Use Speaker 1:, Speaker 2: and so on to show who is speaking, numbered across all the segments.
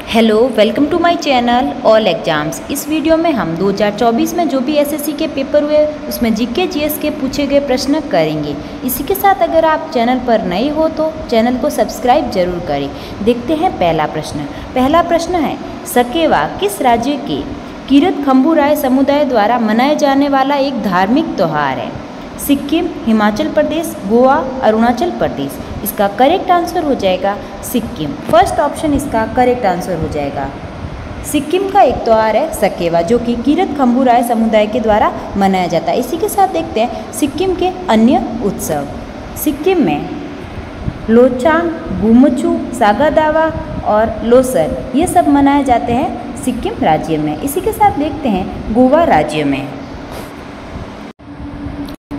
Speaker 1: Hello, welcome to my channel all exams. इस वीडियो में हम 2024 में जो भी एसएससी के पेपर हुए उसमें जीके जीएस के पूछे गए प्रश्न करेंगे। इसी के साथ अगर आप चैनल पर नए हो तो चैनल को सब्सक्राइब जरूर करें। देखते हैं पहला प्रश्न। पहला प्रश्न है, सकेवा किस राज्य के किरत खम्बुराय समुदाय द्वारा मनाया जाने वाला एक धार्मिक त्यौहार है? सिक्किम, हिमाचल प्रदेश, गोवा, अरुणाचल प्रदेश। इसका करेक्ट आंसर हो जाएगा सिक्किम। फर्स्ट ऑप्शन इसका करेक्ट आंसर हो जाएगा। सिक्किम का एक त्यौहार है सकेवा, जो कि किरत खम्बुराय समुदाय के द्वारा मनाया जाता है। इसी के साथ देखते हैं सिक्किम के अन्य उत्सव। सिक्किम में लोचांग, बुमचू, सागा दावा और लोसर ये सब मनाए जाते हैं सिक्किम राज्य में। इसी के साथ देखते हैं गोवा राज्य में।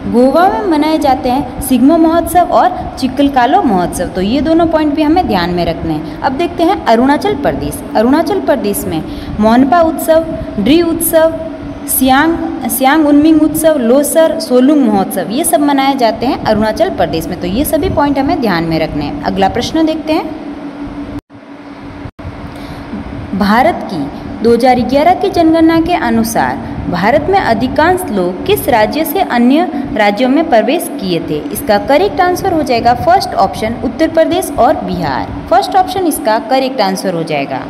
Speaker 1: गोवा में मनाए जाते हैं सिग्मो महोत्सव और चिक्कलकालो महोत्सव। तो ये दोनों पॉइंट भी हमें ध्यान में रखने हैं। अब देखते हैं अरुणाचल प्रदेश। अरुणाचल प्रदेश में मोनपा उत्सव, ड्री उत्सव, सियांग उनमिंग उत्सव, लोसर, सोलुंग महोत्सव ये सब मनाए जाते हैं अरुणाचल प्रदेश में। तो ये सभी पॉइंट हमें ध्यान में रखने हैं। अगला प्रश्न देखते हैं। भारत की 2011 की जनगणना के अनुसार भारत में अधिकांश लोग किस राज्य से अन्य राज्यों में प्रवेश किए थे? इसका करेक्ट आंसर हो जाएगा फर्स्ट ऑप्शन उत्तर प्रदेश और बिहार। फर्स्ट ऑप्शन इसका करेक्ट आंसर हो जाएगा।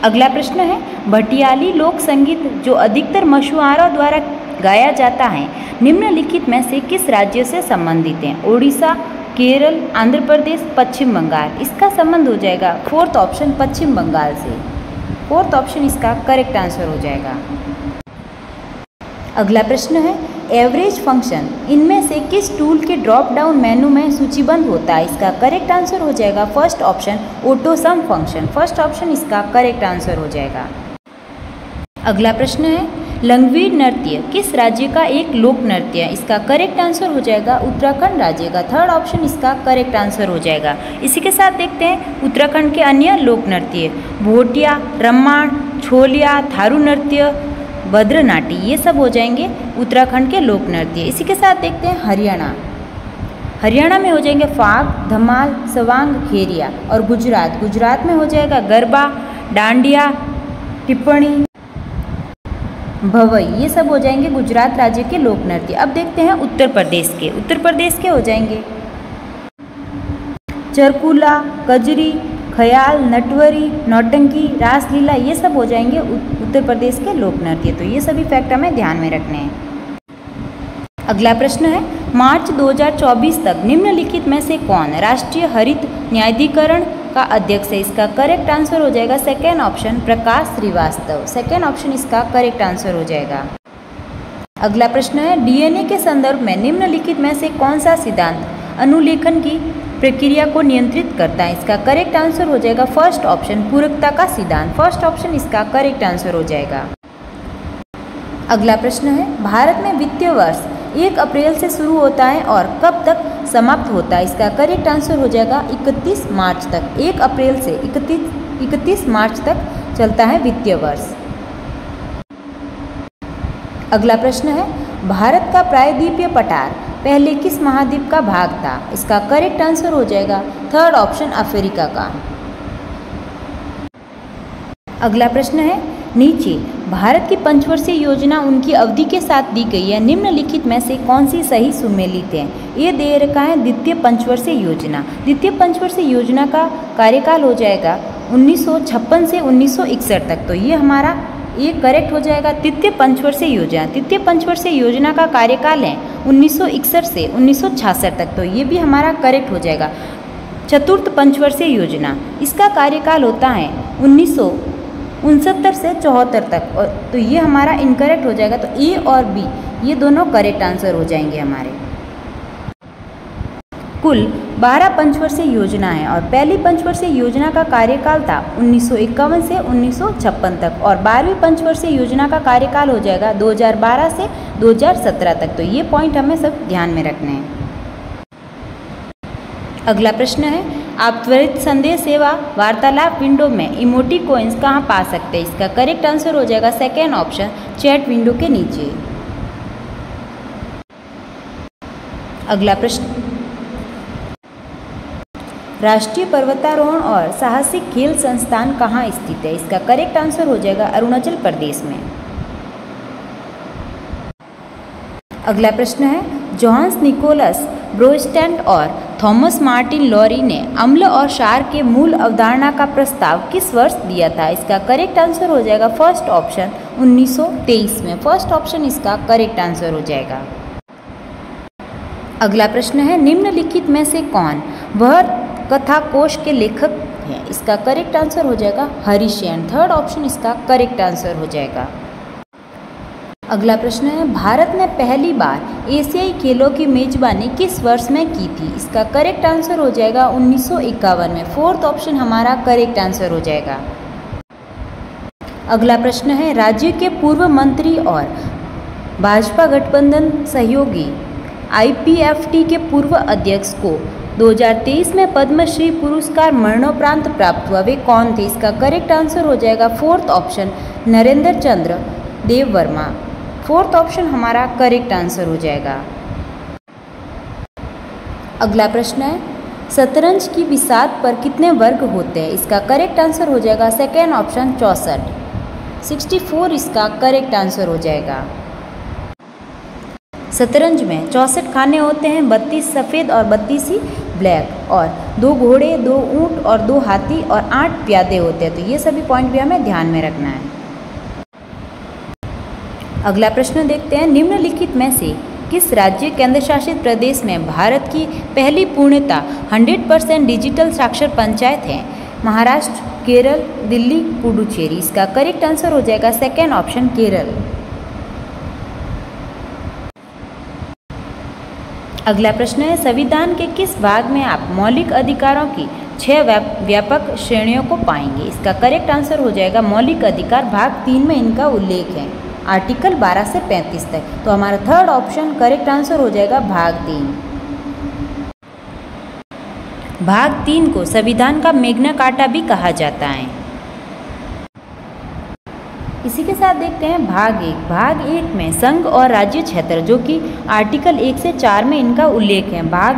Speaker 1: अगला प्रश्न है, भटियाली लोक संगीत जो अधिकतर मछुआरों द्वारा गाया जाता है निम्नलिखित में से किस राज्य से संबंधित है? ओडिशा, केरल, आंध्र प्रदेश, पश्चिम बंगाल। इसका संबंध हो जाएगा फोर्थ ऑप्शन पश्चिम बंगाल से। फोर्थ ऑप्शन इसका करेक्ट आंसर हो जाएगा। अगला प्रश्न है, एवरेज फंक्शन इनमें से किस टूल के ड्रॉप डाउन मेनू में सूचीबद्ध होता है? इसका करेक्ट आंसर हो जाएगा फर्स्ट ऑप्शन ऑटो सम फंक्शन। फर्स्ट ऑप्शन इसका करेक्ट आंसर हो जाएगा। अगला प्रश्न है, लंगवीर नृत्य किस राज्य का एक लोक नृत्य है? इसका करेक्ट आंसर हो जाएगा उत्तराखंड राज्य का। थर्ड ऑप्शन इसका करेक्ट आंसर हो जाएगा। इसी के साथ देखते हैं उत्तराखंड के अन्य लोक नृत्य। भोटिया, रम्माण, छोलिया, थारू नृत्य, भद्रनाटी ये सब हो जाएंगे उत्तराखंड के लोक नृत्य। इसी के साथ देखते हैं हरियाणा। हरियाणा में हो जाएंगे फाग, धमाल, सवांग, खेरिया। और गुजरात में हो जाएगा गरबा, डांडिया, टिप्पणी, भवई ये सब हो जाएंगे गुजरात राज्य के लोक नृत्य। अब देखते हैं उत्तर प्रदेश के। उत्तर प्रदेश के हो जाएंगे चरकुला, कजरी, ख्याल, नटवरी, नौटंकी, रासलीला ये सब हो जाएंगे उत्तर प्रदेश के लोक नृत्य। तो ये सभी फैक्ट हमें ध्यान में रखने हैं। अगला प्रश्न है, मार्च 2024 तक निम्नलिखित में से कौन राष्ट्रीय हरित न्यायाधिकरण का अध्यक्ष है? इसका करेक्ट आंसर हो जाएगा सेकेंड ऑप्शन प्रकाश श्रीवास्तव। सेकेंड ऑप्शन इसका करेक्ट आंसर हो जाएगा। अगला प्रश्न है, डीएनए के संदर्भ में निम्नलिखित में से कौन सा सिद्धांत अनुलेखन की प्रक्रिया को नियंत्रित करता है? इसका करेक्ट आंसर हो जाएगा फर्स्ट ऑप्शन पूरकता का सिद्धांत। फर्स्ट ऑप्शन इसका करेक्ट आंसर हो जाएगा। अगला प्रश्न है, भारत में वित्तीय वर्ष 1 अप्रैल से शुरू होता है और कब तक समाप्त होता है? इसका करेक्ट आंसर हो जाएगा 31 मार्च तक। 1 अप्रैल से 31 मार्च तक चलता है वित्तीय वर्ष। अगला प्रश्न है, भारत का प्रायद्वीपीय पठार पहले किस महाद्वीप का भाग था? इसका करेक्ट आंसर हो जाएगा थर्ड ऑप्शन अफ्रीका का। अगला प्रश्न है, नीचे भारत की पंचवर्षीय योजना उनकी अवधि के साथ दी गई है। निम्नलिखित में से कौन सी सही सुमेलित है? ये दे रखा है द्वितीय पंचवर्षीय योजना। द्वितीय पंचवर्षीय योजना का कार्यकाल हो जाएगा 1956 से 1961 तक। तो ये हमारा ये करेक्ट हो जाएगा तृतीय पंचवर्षीय योजना। तृतीय पंचवर्षीय योजना का कार्यकाल है 1961 से 1966 तक। तो ये भी हमारा करेक्ट हो जाएगा। चतुर्थ पंचवर्षीय योजना इसका कार्यकाल होता है 1969 से 74 तक। और तो ये हमारा इनकरेक्ट हो जाएगा। तो ए और बी ये दोनों करेक्ट आंसर हो जाएंगे हमारे। कुल 12 पंचवर्षीय योजना है और पहली पंचवर्षीय योजना का कार्यकाल था 1951 से 1956 तक और 12वीं पंचवर्षीय योजना का कार्यकाल हो जाएगा 2012 से 2017 तक। तो ये पॉइंट हमें सब ध्यान में रखने हैं। अगला प्रश्न है, आप त्वरित संदेश सेवा वार्तालाप विंडो में इमोटिकॉन्स कहाँ पा सकते हैं? इसका करेक्ट आंसर हो जाएगा सेकेंड ऑप्शन चैट विंडो के नीचे। अगला प्रश्न, राष्ट्रीय पर्वतारोहण और साहसिक खेल संस्थान कहाँ स्थित है? इसका करेक्ट आंसर हो जाएगा अरुणाचल प्रदेश में। अगला प्रश्न है, जोहान्स निकोलस ब्रोस्टेंट और थॉमस मार्टिन लॉरी ने अम्ल और क्षार के मूल अवधारणा का प्रस्ताव किस वर्ष दिया था? इसका करेक्ट आंसर हो जाएगा फर्स्ट ऑप्शन 1923 में। फर्स्ट ऑप्शन इसका करेक्ट आंसर हो जाएगा। अगला प्रश्न है, निम्नलिखित में से कौन वह कथा कोश के लेखक हैं? इसका करेक्ट आंसर हो जाएगा हरिसेन। थर्ड ऑप्शन इसका करेक्ट आंसर हो जाएगा। अगला प्रश्न है, भारत ने पहली बार एशियाई खेलों की मेजबानी किस वर्ष में की थी? इसका करेक्ट आंसर हो जाएगा 1951 में। फोर्थ ऑप्शन हमारा करेक्ट आंसर हो जाएगा। अगला प्रश्न है, राज्य के पूर्व मंत्री और भाजपा गठबंधन सहयोगी IPFT के पूर्व अध्यक्ष को 2023 में पद्मश्री पुरस्कार मरणोपरांत प्राप्त हुआ, वे कौन थे? इसका करेक्ट आंसर हो जाएगा फोर्थ ऑप्शन नरेंद्र चंद्र देव वर्मा। फोर्थ ऑप्शन हमारा करेक्ट आंसर हो जाएगा। अगला प्रश्न है, शतरंज की बिसात पर कितने वर्ग होते हैं? इसका करेक्ट आंसर हो जाएगा सेकेंड ऑप्शन 64। 64 इसका करेक्ट आंसर हो जाएगा। शतरंज में 64 खाने होते हैं, 32 सफ़ेद और 32 ही ब्लैक, और 2 घोड़े, 2 ऊंट और 2 हाथी और 8 प्यादे होते हैं। तो ये सभी पॉइंट भी हमें ध्यान में रखना है। अगला प्रश्न देखते हैं, निम्नलिखित में से किस राज्य केंद्र शासित प्रदेश में भारत की पहली पूर्णतः 100% डिजिटल साक्षर पंचायत है? महाराष्ट्र, केरल, दिल्ली, पुडुचेरी। इसका करेक्ट आंसर हो जाएगा सेकेंड ऑप्शन केरल। अगला प्रश्न है, संविधान के किस भाग में आप मौलिक अधिकारों की 6 व्यापक श्रेणियों को पाएंगे? इसका करेक्ट आंसर हो जाएगा मौलिक अधिकार भाग 3 में इनका उल्लेख है, आर्टिकल 12 से 35 तक। तो हमारा थर्ड ऑप्शन करेक्ट आंसर हो जाएगा भाग 3। भाग 3 को संविधान का मैग्ना कार्टा भी कहा जाता है। इसी के साथ देखते हैं भाग 1। भाग 1 में संघ और राज्य क्षेत्र, जो कि आर्टिकल 1 से 4 में इनका उल्लेख है। भाग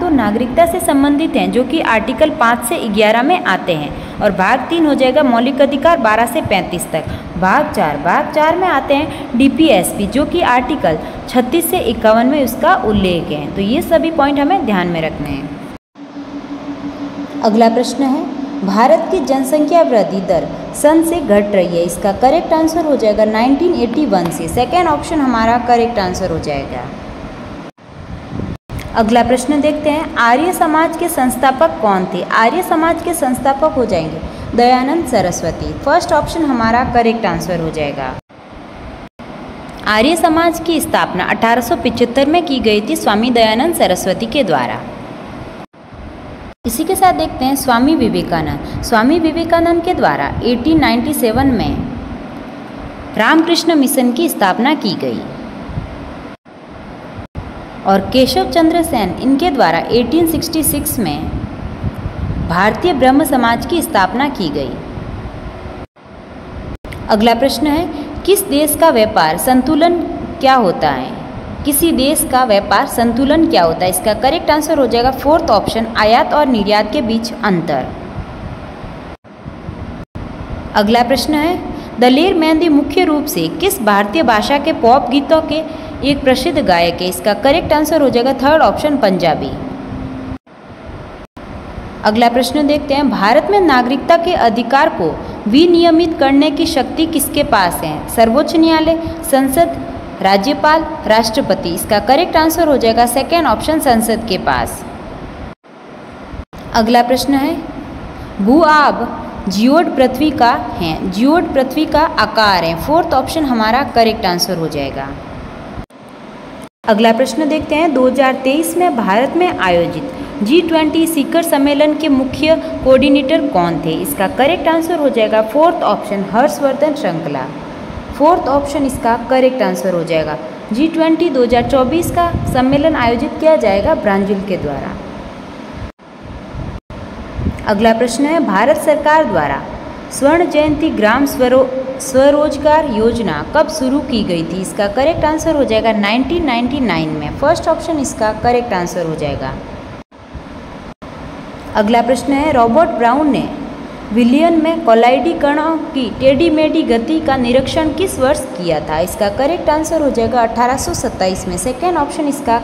Speaker 1: 2 नागरिकता से संबंधित हैं, जो कि आर्टिकल 5 से 11 में आते हैं। और भाग 3 हो जाएगा मौलिक अधिकार 12 से 35 तक। भाग 4 में आते हैं DPSP, जो कि आर्टिकल 36 से 51 में उसका उल्लेख है। तो ये सभी पॉइंट हमें ध्यान में रखने हैं। अगला प्रश्न है, भारत की जनसंख्या वृद्धि दर सन से घट रही है? इसका करेक्ट आंसर हो जाएगा 1981 से। सेकेंड ऑप्शन हमारा करेक्ट आंसर हो जाएगा। अगला प्रश्न देखते हैं, आर्य समाज के संस्थापक कौन थे? आर्य समाज के संस्थापक हो जाएंगे दयानंद सरस्वती। फर्स्ट ऑप्शन हमारा करेक्ट आंसर हो जाएगा। आर्य समाज की स्थापना 1875 में की गई थी स्वामी दयानंद सरस्वती के द्वारा। इसी के साथ देखते हैं स्वामी विवेकानंद। स्वामी विवेकानंद के द्वारा 1897 में रामकृष्ण मिशन की स्थापना की गई। और केशव चंद्र सेन इनके द्वारा 1866 में भारतीय ब्रह्म समाज की स्थापना की गई। अगला प्रश्न है, किस देश का व्यापार संतुलन क्या होता है? किसी देश का व्यापार संतुलन क्या होता है? इसका करेक्ट आंसर हो जाएगा फोर्थ ऑप्शन आयात और निर्यात के बीच अंतर। अगला प्रश्न है, दलेर मेहंदी मुख्य रूप से किस भारतीय भाषा के पॉप गीतों के एक प्रसिद्ध गायक है? इसका करेक्ट आंसर हो जाएगा थर्ड ऑप्शन पंजाबी। अगला प्रश्न देखते हैं, भारत में नागरिकता के अधिकार को विनियमित करने की शक्ति किसके पास है? सर्वोच्च न्यायालय, संसद, राज्यपाल, राष्ट्रपति। इसका करेक्ट आंसर हो जाएगा सेकेंड ऑप्शन संसद के पास। अगला प्रश्न है, भू-आब जियोड पृथ्वी का है, जियोड पृथ्वी का आकार है। फोर्थ ऑप्शन हमारा करेक्ट आंसर हो जाएगा। अगला प्रश्न देखते हैं, 2023 में भारत में आयोजित G20 शिखर सम्मेलन के मुख्य कोऑर्डिनेटर कौन थे? इसका करेक्ट आंसर हो जाएगा फोर्थ ऑप्शन हर्षवर्धन श्रृंखला। फोर्थ ऑप्शन इसका करेक्ट आंसर हो जाएगा। G20 2024 का सम्मेलन आयोजित किया जाएगा ब्राजील के द्वारा। अगला प्रश्न है, भारत सरकार द्वारा स्वर्ण जयंती ग्राम स्वरोजगार योजना कब शुरू की गई थी? इसका करेक्ट आंसर हो जाएगा 1999 में। फर्स्ट ऑप्शन इसका करेक्ट आंसर हो जाएगा। अगला प्रश्न है, रॉबर्ट ब्राउन ने विलियन में कोलाइडी कणों की टेढ़ी मेढ़ी गति का निरीक्षण किस वर्ष किया था? इसका करेक्ट आंसर हो जाएगा 1827 में। सेकेंड ऑप्शन इसका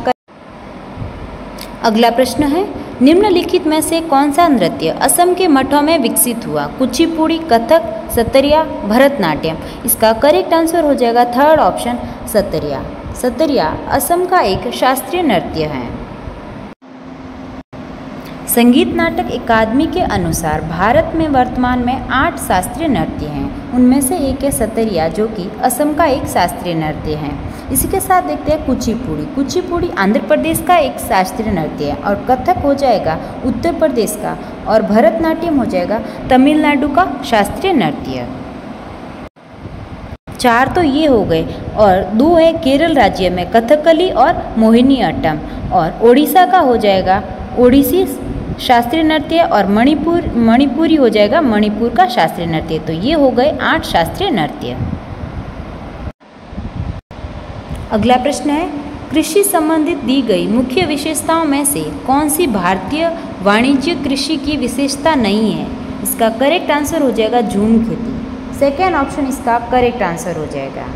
Speaker 1: अगला प्रश्न है, निम्नलिखित में से कौन सा नृत्य असम के मठों में विकसित हुआ? कुचिपुड़ी, कथक, सतरिया, भरतनाट्यम। इसका करेक्ट आंसर हो जाएगा थर्ड ऑप्शन सतरिया। सतरिया असम का एक शास्त्रीय नृत्य है। संगीत नाटक अकादमी के अनुसार भारत में वर्तमान में 8 शास्त्रीय नृत्य हैं। उनमें से एक है सतरिया, जो कि असम का एक शास्त्रीय नृत्य है। इसी के साथ देखते हैं कुचिपुड़ी। कुचिपुड़ी आंध्र प्रदेश का एक शास्त्रीय नृत्य है और कथक हो जाएगा उत्तर प्रदेश का और भरतनाट्यम हो जाएगा तमिलनाडु का शास्त्रीय नृत्य। 4 तो ये हो गए और 2 है केरल राज्य में कथकली और मोहिनीअट्टम, और ओडिशा का हो जाएगा ओडिसी शास्त्रीय नृत्य और मणिपुरी हो जाएगा मणिपुर का शास्त्रीय नृत्य। तो ये हो गए 8 शास्त्रीय नृत्य। अगला प्रश्न है, कृषि संबंधित दी गई मुख्य विशेषताओं में से कौन सी भारतीय वाणिज्य कृषि की विशेषता नहीं है? इसका करेक्ट आंसर हो जाएगा झूम खेती। सेकेंड ऑप्शन इसका करेक्ट आंसर हो जाएगा।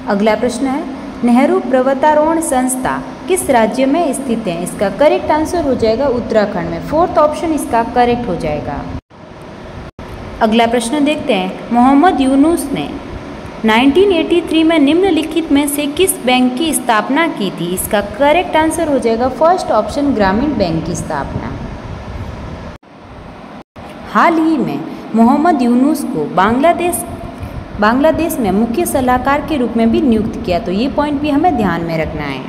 Speaker 1: अगला प्रश्न है, नेहरू पर्वतारोहण संस्था किस राज्य में स्थित है? इसका करेक्ट आंसर हो जाएगा उत्तराखंड में। फोर्थ ऑप्शन इसका करेक्ट हो जाएगा। अगला प्रश्न देखते हैं, मोहम्मद यूनुस ने 1983 में निम्नलिखित में से किस बैंक की स्थापना की थी? इसका करेक्ट आंसर हो जाएगा फर्स्ट ऑप्शन ग्रामीण बैंक की स्थापना। हाल ही में मोहम्मद यूनुस को बांग्लादेश में मुख्य सलाहकार के रूप में भी नियुक्त किया, तो ये पॉइंट भी हमें ध्यान में रखना है।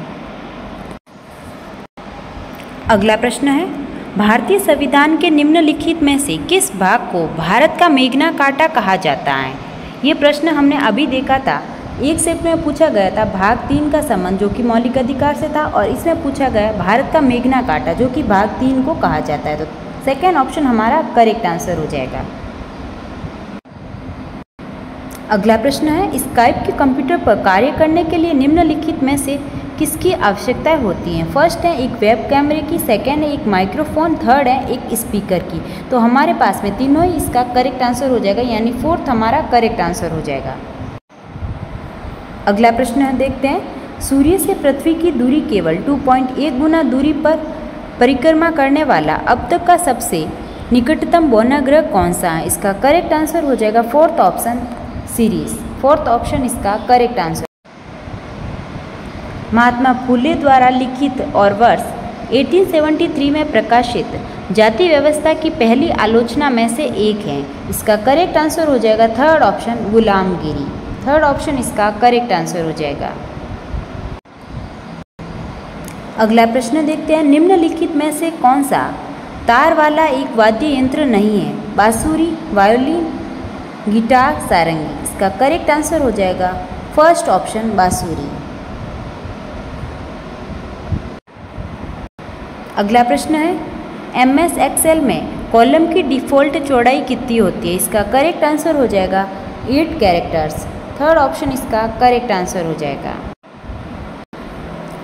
Speaker 1: अगला प्रश्न है, भारतीय संविधान के निम्नलिखित में से किस भाग को भारत का मेघना काटा कहा जाता है? ये प्रश्न हमने अभी देखा था, एक सेट में पूछा गया था भाग 3 का संबंध जो कि मौलिक अधिकार से था, और इसमें पूछा गया भारत का मेघना काटा जो कि भाग 3 को कहा जाता है। तो सेकेंड ऑप्शन हमारा करेक्ट आंसर हो जाएगा। अगला प्रश्न है, स्काइप के कंप्यूटर पर कार्य करने के लिए निम्नलिखित में से किसकी आवश्यकताएं होती हैं? फर्स्ट है एक वेब कैमरे की, सेकंड है एक माइक्रोफोन, थर्ड है एक स्पीकर की। तो हमारे पास में तीनों ही इसका करेक्ट आंसर हो जाएगा, यानी फोर्थ हमारा करेक्ट आंसर हो जाएगा। अगला प्रश्न है, देखते हैं, सूर्य से पृथ्वी की दूरी केवल 2.1 गुना दूरी पर परिक्रमा करने वाला अब तक का सबसे निकटतम बौना ग्रह कौन सा है? इसका करेक्ट आंसर हो जाएगा fourth option series. Fourth option इसका करेक्ट आंसर। महात्मा फुले द्वारा लिखित और वर्ष 1873 में प्रकाशित जाति व्यवस्था की पहली आलोचना में से एक है। इसका करेक्ट आंसर हो जाएगा थर्ड ऑप्शन गुलामगिरी। थर्ड ऑप्शन इसका करेक्ट आंसर हो जाएगा। अगला प्रश्न देखते हैं, निम्नलिखित में से कौन सा तार वाला एक वाद्य यंत्र नहीं है? बांसुरी, वायोलिन, गिटार, सारंगी। इसका करेक्ट आंसर हो जाएगा फर्स्ट ऑप्शन बांसुरी। अगला प्रश्न है, MS Excel में कॉलम की डिफ़ॉल्ट चौड़ाई कितनी होती है? इसका करेक्ट आंसर हो जाएगा 8 कैरेक्टर्स। थर्ड ऑप्शन इसका करेक्ट आंसर हो जाएगा।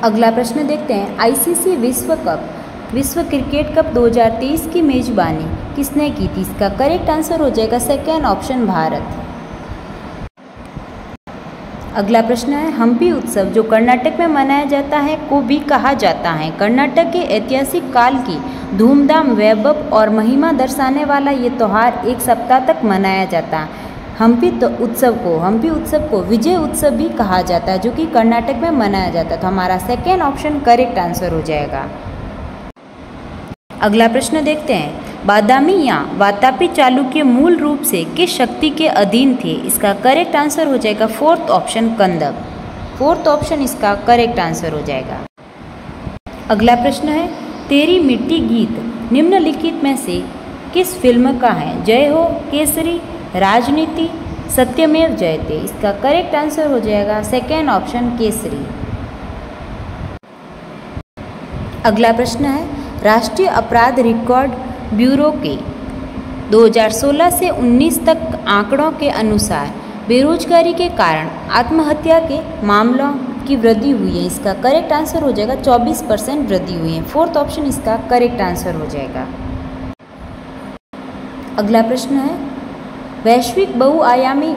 Speaker 1: अगला प्रश्न देखते हैं, ICC विश्व क्रिकेट कप 2023 की मेजबानी किसने की थी? इसका करेक्ट आंसर हो जाएगा सेकेंड ऑप्शन भारत। अगला प्रश्न है, हम्पी उत्सव जो कर्नाटक में मनाया जाता है को भी कहा जाता है कर्नाटक के ऐतिहासिक काल की धूमधाम, वैभव और महिमा दर्शाने वाला ये त्यौहार एक सप्ताह तक मनाया जाता है। हम्पी उत्सव को विजय उत्सव भी कहा जाता है जो कि कर्नाटक में मनाया जाता है। तो हमारा सेकेंड ऑप्शन करेक्ट आंसर हो जाएगा। अगला प्रश्न देखते हैं, बादामी या वातापी चालुक्य मूल रूप से किस शक्ति के अधीन थे? इसका करेक्ट आंसर हो जाएगा फोर्थ ऑप्शन कंदक। फोर्थ ऑप्शन इसका करेक्ट आंसर हो जाएगा। अगला प्रश्न है, तेरी मिट्टी गीत निम्नलिखित में से किस फिल्म का है? जय हो, केसरी, राजनीति, सत्यमेव जयते। इसका करेक्ट आंसर हो जाएगा सेकेंड ऑप्शन केसरी। अगला प्रश्न है, राष्ट्रीय अपराध रिकॉर्ड ब्यूरो के 2016 से 19 तक आंकड़ों के अनुसार बेरोजगारी के कारण आत्महत्या के मामलों की वृद्धि हुई है, इसका करेक्ट आंसर हो जाएगा 24% वृद्धि हुई है। फोर्थ ऑप्शन इसका करेक्ट आंसर हो जाएगा। अगला प्रश्न है, वैश्विक बहुआयामी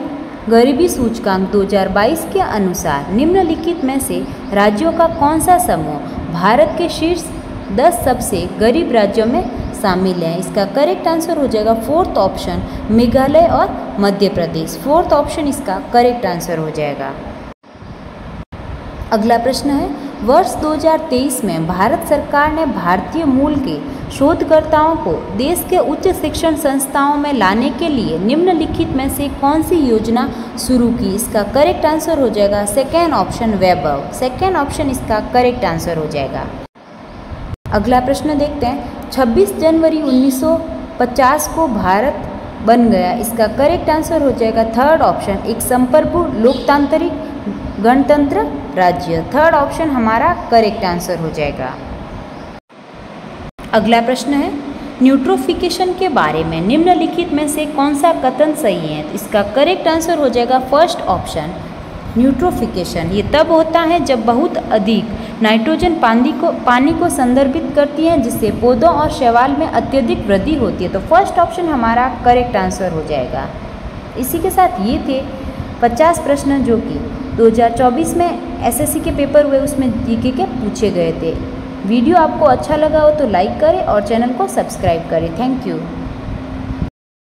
Speaker 1: गरीबी सूचकांक 2022 के अनुसार निम्नलिखित में से राज्यों का कौन सा समूह भारत के शीर्ष 10 सबसे गरीब राज्यों में शामिल है? इसका करेक्ट आंसर हो जाएगा फोर्थ ऑप्शन मेघालय और मध्य प्रदेश। फोर्थ ऑप्शन इसका करेक्ट आंसर हो जाएगा। अगला प्रश्न है, वर्ष 2023 में भारत सरकार ने भारतीय मूल के शोधकर्ताओं को देश के उच्च शिक्षण संस्थाओं में लाने के लिए निम्नलिखित में से कौन सी योजना शुरू की? इसका करेक्ट आंसर हो जाएगा सेकेंड ऑप्शन वैभव। सेकेंड ऑप्शन इसका करेक्ट आंसर हो जाएगा। अगला प्रश्न देखते हैं, 26 जनवरी 1950 को भारत बन गया, इसका करेक्ट आंसर हो जाएगा थर्ड ऑप्शन एक संप्रभु लोकतांत्रिक गणतंत्र राज्य। थर्ड ऑप्शन हमारा करेक्ट आंसर हो जाएगा। अगला प्रश्न है, न्यूट्रोफिकेशन के बारे में निम्नलिखित में से कौन सा कथन सही है? इसका करेक्ट आंसर हो जाएगा फर्स्ट ऑप्शन न्यूट्रोफिकेशन। ये तब होता है जब बहुत अधिक नाइट्रोजन पानी को संदर्भित करती है, जिससे पौधों और शैवाल में अत्यधिक वृद्धि होती है। तो फर्स्ट ऑप्शन हमारा करेक्ट आंसर हो जाएगा। इसी के साथ ये थे 50 प्रश्न जो कि 2024 में एसएससी के पेपर हुए, उसमें जीके के पूछे गए थे। वीडियो आपको अच्छा लगा हो तो लाइक करें और चैनल को सब्सक्राइब करें। Thank you.